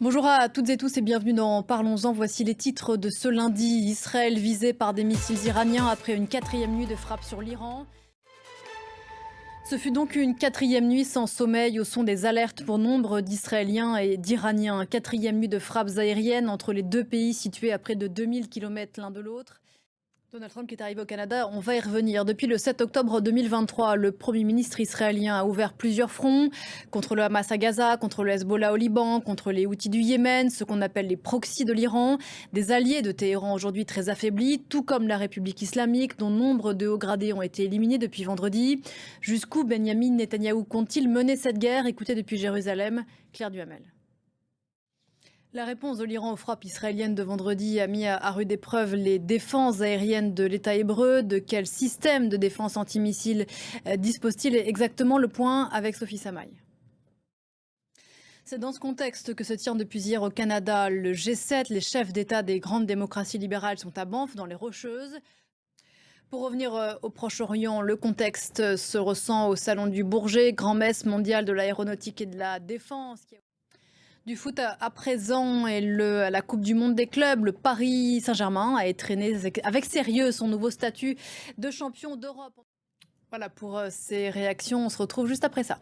Bonjour à toutes et tous et bienvenue dans Parlons-en. Voici les titres de ce lundi. Israël visé par des missiles iraniens après une quatrième nuit de frappe sur l'Iran. Ce fut donc une quatrième nuit sans sommeil au son des alertes pour nombre d'Israéliens et d'Iraniens. Quatrième nuit de frappes aériennes entre les deux pays situés à près de 2000 km l'un de l'autre. Donald Trump qui est arrivé au Canada, on va y revenir. Depuis le 7 octobre 2023, le Premier ministre israélien a ouvert plusieurs fronts contre le Hamas à Gaza, contre le Hezbollah au Liban, contre les Houthis du Yémen, ce qu'on appelle les proxys de l'Iran, des alliés de Téhéran aujourd'hui très affaiblis, tout comme la République islamique, dont nombre de hauts gradés ont été éliminés depuis vendredi. Jusqu'où Benyamin Netanyahou compte-t-il mener cette guerre? Écoutez depuis Jérusalem, Claire Duhamel. La réponse de l'Iran aux frappes israéliennes de vendredi a mis à rude épreuve les défenses aériennes de l'État hébreu. De quel système de défense antimissile dispose-t-il exactement? Le point avec Sophie Samaï. C'est dans ce contexte que se tient depuis hier au Canada le G7. Les chefs d'État des grandes démocraties libérales sont à Banff, dans les Rocheuses. Pour revenir au Proche-Orient, le contexte se ressent au Salon du Bourget, grand-messe mondiale de l'aéronautique et de la défense. Du foot à présent et la Coupe du Monde des clubs, le Paris Saint-Germain a étrenné avec sérieux son nouveau statut de champion d'Europe. Voilà pour ces réactions, on se retrouve juste après ça.